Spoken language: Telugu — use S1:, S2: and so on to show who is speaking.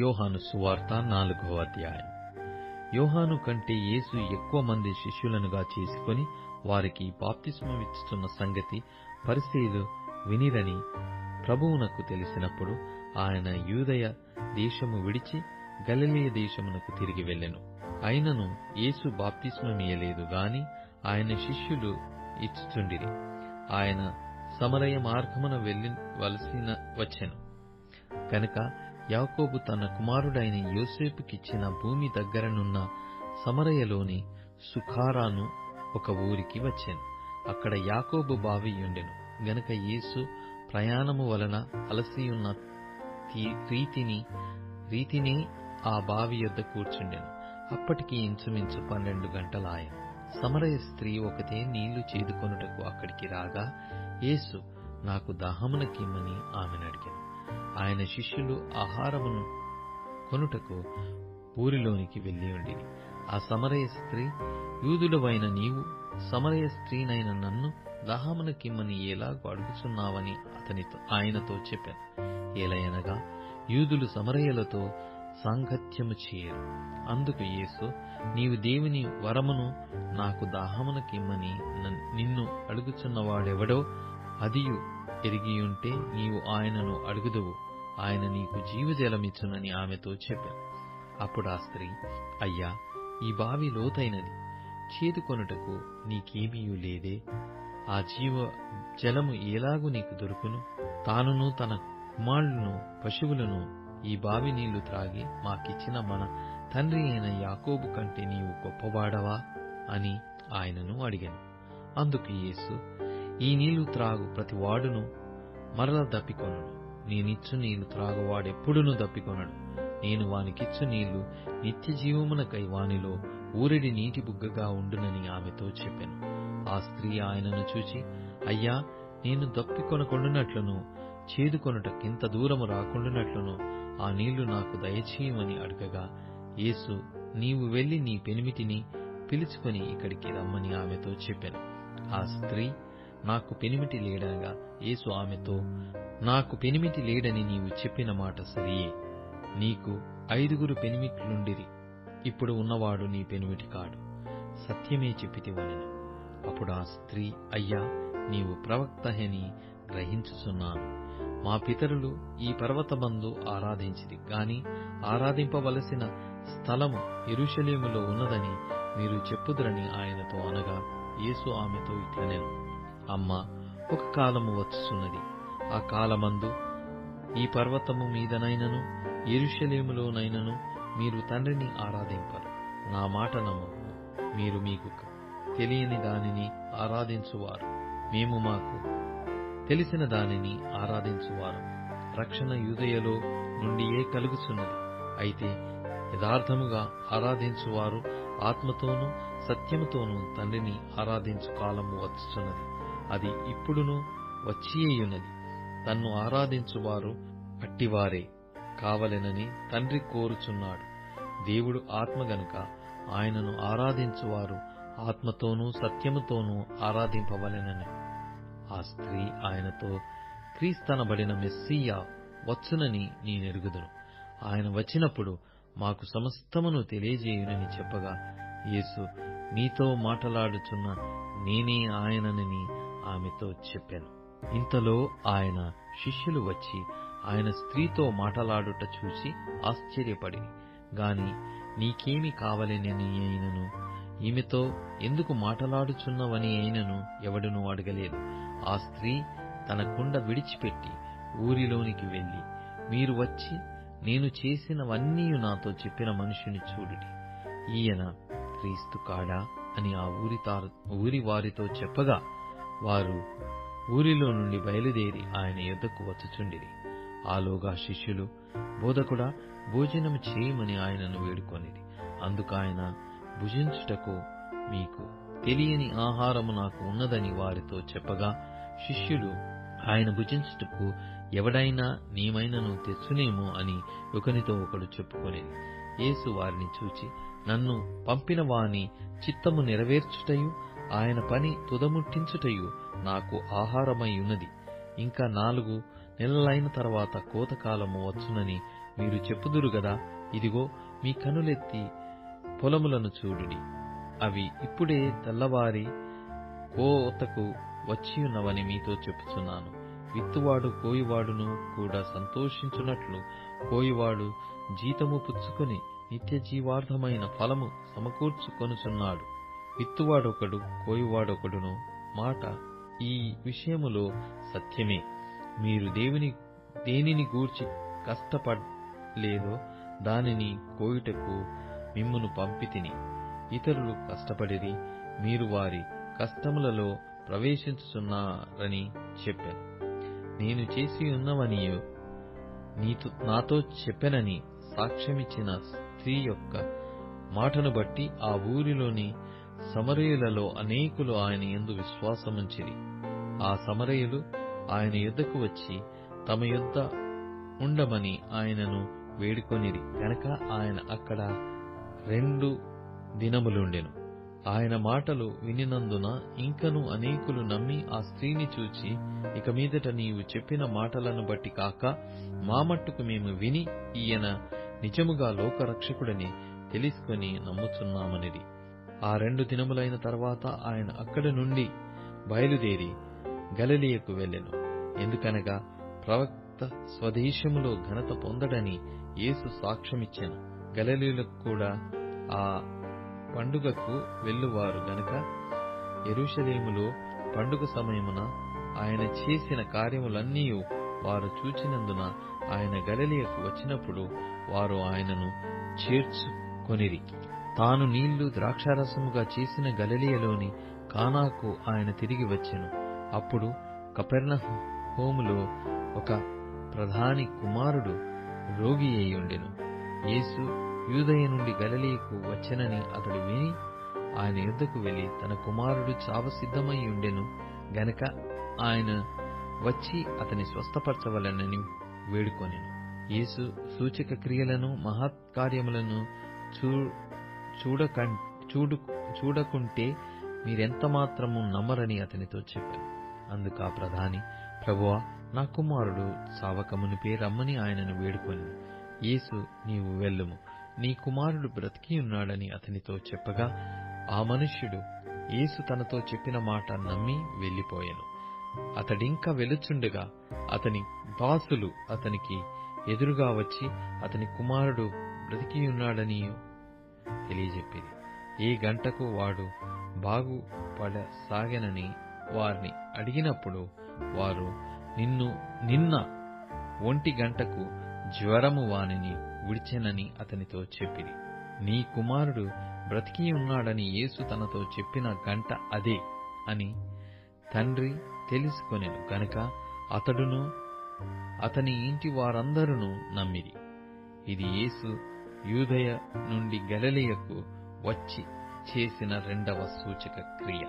S1: యోహాను సువార్త 4వ అధ్యాయం. యోహాను కంటే యేసు ఎక్కువ మంది శిష్యులనుగా చేసుకొని వారికి బాప్తిస్మమిచ్చుతున్న సంగతి పరిసయ్యులు వినిరని ప్రభువునకు తెలిసినప్పుడు ఆయన యూదయ దేశము విడిచి గలిలయ దేశమునకు తిరిగి వెళ్ళెను. అయినను యేసు బాప్తిస్మమియ్యలేదు గాని ఆయన శిష్యులు ఇచ్చుచుండిరి. ఆయన సమరయ మార్గమున వెళ్ళవలసిన వచ్చెను కనుక యాకోబు తన కుమారుడైన యోసేపుకిచ్చిన భూమి దగ్గరనున్న సమరయలోని సుఖారాను ఒక ఊరికి వచ్చెను. అక్కడ యాకోబు బావి ఉండెను గనుక యేసు ప్రయాణము వలన అలసియున్న రీతిని ఆ బావి యొద్ద కూర్చుండెను. అప్పటికి ఇంచుమించు 12 గంటలాయెను. సమరయ స్త్రీ ఒకతే నీళ్లు చేదుకొనుటకు అక్కడికి రాగా యేసు నాకు దాహమునకిమ్మని ఆమెనడిగెను. ఆయన శిష్యులు ఆహారమును కొనుటకు ఊరిలోనికి వెళ్లి ఉండిరి. ఆ సమరయ స్త్రీ, యూదుడవైన నీవు సమరయ స్త్రీనైన నన్ను దాహమునకిమ్మని ఎలాగూ అడుగుచున్నావని ఆయనతో చెప్పాను. ఏలయనగా యూదులు సమరయులతో సాంగత్యము చేయరు. అందుకు యేసు, నీవు దేవుని వరమును నాకు దాహమునకిమ్మని నిన్ను అడుగుచున్నవాడెవడో అదియు ఎరిగియుంటే నీవు ఆయనను అడుగుదువు, ఆయన నీకు జీవజలమిచ్చునని ఆమెతో చెప్పాను. అప్పుడు ఆ స్త్రీ, అయ్యా, ఈ బావి లోతైనది, చేదుకొనుటకు నీకేమీయూ లేదే. ఆ జీవ జలము ఎలాగు నీకు దొరుకును? తానును తన కుమారులను పశువులను ఈ బావి నీళ్లు త్రాగి మాకిచ్చిన మన తండ్రి అయిన యాకోబు కంటే నీవు గొప్పవాడవా అని ఆయనను అడిగాను. అందుకు యేసు, ఈ నీళ్లు త్రాగు ప్రతి వాడును మరల దప్పికొనడు. నేనిచ్చు నీళ్లు త్రాగువాడెప్పుడునూ దప్పికొనడు. నేను వానికిచ్చు నీళ్లు నిత్య జీవమునకై వానిలో ఊరెడి నీటి బుగ్గగా ఉండునని ఆమెతో చెప్పాను. ఆ స్త్రీ ఆయనను చూచి, అయ్యా, నేను దప్పికొనకుండునట్లును చేదుకొనుటకింత దూరము రాకుండునట్లును ఆ నీళ్లు నాకు దయచేయమని అడగగా యేసు, నీవు వెళ్లి నీ పెనిమిటిని పిలుచుకొని ఇక్కడికి రమ్మని ఆమెతో చెప్పాను. ఆ స్త్రీ, నాకు పెనిమిటి లేడనగా యేసు ఆమెతో, నాకు పెనిమిటి లేడని నీవు చెప్పిన మాట సరియే. నీకు 5 పెనిమిట్లుండిరి, ఇప్పుడు ఉన్నవాడు నీ పెనిమిటి కాడు. సత్యమే చెప్పితివనెను. అప్పుడు ఆ స్త్రీ, అయ్యా, నీవు ప్రవక్తహని గ్రహించుచున్నాను. మా పితరులు ఈ పర్వతమందు ఆరాధించిరి గాని ఆరాధింపవలసిన స్థలము యెరూషలేములో ఉన్నదని మీరు చెప్పుదురని ఆయనతో అనగా యేసు ఆమెతో ఇట్లనెను, అమ్మా, ఒక కాలము వచ్చుచున్నది, ఆ కాలమందు ఈ పర్వతము మీదనైనను యెరూషలేములోనైనను మీరు తండ్రిని ఆరాధింపరు. నా మాట నమ్ము. మీరు మీకు తెలియని దానిని ఆరాధించువారు, మేము మాకు తెలిసిన దానిని ఆరాధించువారు. రక్షణ యూదయలో నుండియే కలుగుచున్నది. అయితే యథార్థముగా ఆరాధించువారు ఆత్మతోనూ సత్యముతోనూ తండ్రిని ఆరాధించు కాలము వచ్చుచున్నది, అది ఇప్పుడును వచ్చియేయున్నది. తన్ను ఆరాధించువారు అట్టివారే కావలెనని తండ్రి కోరుచున్నాడు. దేవుడు ఆత్మ గనుక ఆయనను ఆరాధించువారు ఆత్మతోనూ సత్యముతోనూ ఆరాధింపవలెనని. ఆ స్త్రీ ఆయనతో, క్రీస్తనబడిన మెస్సీయా వచ్చునని నేనెరుగుదును. ఆయన వచ్చినప్పుడు మాకు సమస్తమును తెలియజేయునని చెప్పగా యేసు, నీతో మాటలాడుచున్న నేనే ఆయననని ఆమెతో చెప్పాను. ఇంతలో ఆయన శిష్యులు వచ్చి ఆయన స్త్రీతో మాటలాడుట చూసి ఆశ్చర్యపడిరి గాని నీకేమి కావలెనని అయినను ఈమెతో ఎందుకు మాటలాడుచున్నవని అయినను ఎవడునూ అడగలేదు. ఆ స్త్రీ తన కుండ విడిచిపెట్టి ఊరిలోనికి వెళ్లి, మీరు వచ్చి నేను చేసినవన్నీ నాతో చెప్పిన మనుషుని చూడుడి, ఈయన క్రీస్తు కాడా అని ఆ ఊరి వారితో చెప్పగా వారు ఊరిలో నుండి బయలుదేరి ఆయన యొద్దకు వచ్చుచుండిరి. ఆలోగా శిష్యులు, బోధకుడా, భోజనము చేయమని ఆయనను వేడుకొనిరి. అందుకాయన, భుజించుటకు మీకు తెలియని ఆహారము నాకు ఉన్నదని వారితో చెప్పగా శిష్యులు ఆయన భుజించుటకు ఎవడైనా నేమైనను తెచ్చునేమో అని ఒకనితో ఒకడు చెప్పుకొనేది. యేసు వారిని చూచి, నన్ను పంపిన వాని చిత్తము నెరవేర్చుటయు ఆయన పని తుదముట్టించుటయు నాకు ఆహారమై ఉన్నది. ఇంకా 4 నెలలైన తర్వాత కోతకాలము వచ్చునని మీరు చెప్పుదురు గదా, ఇదిగో మీ కనులెత్తి పొలములను చూడుడి, అవి ఇప్పుడే తెల్లవారి కోతకు వచ్చియున్నవని మీతో చెప్పుచున్నాను. విత్తువాడు కోయువాడును కూడా సంతోషించున్నట్లు కోయువాడు జీతము పుచ్చుకొని నిత్య జీవార్థమైన ఫలము సమకూర్చుకొనుచున్నాడు. విత్తువాడొకడు కోయువాడొకడును మాట ఈ విషయములో సత్యమే. మీరు దేనిని గూర్చి కష్టపడలేదో దానిని కోయుటకు మిమ్మును పంపితిని. ఇతరులు కష్టపడిరి, మీరు వారి కష్టములలో ప్రవేశించుచున్నారని చెప్పాను. నేను చేసి ఉన్నవనియు నాతో చెప్పెనని సాక్ష్యమిచ్చిన స్త్రీ యొక్క మాటను బట్టి ఆ ఊరిలోని సమరయులలో అనేకులు ఆయన యందు విశ్వాసముంచిరి. ఆ సమరయులు ఆయన యుద్ధకు వచ్చి తమ యుద్ధ ఉండమని ఆయనను వేడుకొనిరి గనక ఆయన అక్కడ 2 దినములుండెను. ఆయన మాటలు వినినందున ఇంకను అనేకులు నమ్మి ఆ స్త్రీని చూచి, ఇక మీదట నీవు చెప్పిన మాటలను బట్టి కాక మా మట్టుకు మేము విని ఈయన నిజముగా లోకరక్షకుడని తెలుసుకొని నమ్ముచున్నామనిది. ఆ 2 దినములైన తర్వాత ఆయన అక్కడి నుండి బయలుదేరి గలిలయకు వెళ్ళెను. ఎందుకనగా ప్రవక్త స్వదేశములో ఘనత పొందడని యేసు సాక్ష్యమిచ్చెను. గలిలయులకు కూడా ఆ పండుగకు వెళ్ళువారు గనక యెరూషలేములో పండుగ సమయమున ఆయన చేసిన కార్యములన్నీ వారు చూచినందున ఆయన గలిలయకు వచ్చినప్పుడు వారు ఆయనను చేర్చుకొనిరి. తాను నీళ్లు ద్రాక్షారసముగా చేసిన గలిలయలోని కానాకు ఆయన తిరిగి వచ్చెను. అప్పుడు కపెర్నహూములో ఒక ప్రధాని కుమారుడు రోగి అయ్యుండెను. యేసు యూదయ నుండి గలిలయకు వచ్చెనని అతడు విని ఆయన యుద్ధకు వెళ్లి తన కుమారుడు చావసిద్ధమై ఉండెను గనక ఆయన వచ్చి అతని స్వస్థపరచవలెనని వేడుకొనెను. యేసు సూచక క్రియలను మహత్కార్యములను చూడకుంటే మీరెంత మాత్రము నమ్మరని అతనితో చెప్పాను. అందుకు ఆ ప్రధాని, ప్రభువా, నా కుమారుడు చావకమునిపే రమ్మని ఆయనను వేడుకొని, యేసు, నీవు వెళ్ళుము, నీ కుమారుడు బ్రతికియున్నాడని అతనితో చెప్పగా, ఆ మనుష్యుడు యేసు తనతో చెప్పిన మాట నమ్మి వెళ్లిపోయెను. అతడింకా వెలుచుండగా అతని దాసులు అతనికి ఎదురుగా వచ్చి అతని కుమారుడు బ్రతికియున్నాడని తెలియజెప్పిరి. ఏ గంటకు వాడు బాగుపడసాగెనని వారిని అడిగినప్పుడు వారు, నిన్న 1 గంటకు జ్వరము వానిని విడిచెనని అతనితో చెప్పిరి. నీ కుమారుడు బ్రతికియున్నాడని యేసు తనతో చెప్పిన గంట అదే అని తండ్రి తెలుసుకొనెను గనక అతడును అతని ఇంటి వారందరూ నమ్మిరి. ఇది యేసు యూదయ నుండి గలిలయకు వచ్చి చేసిన 2వ సూచక క్రియ.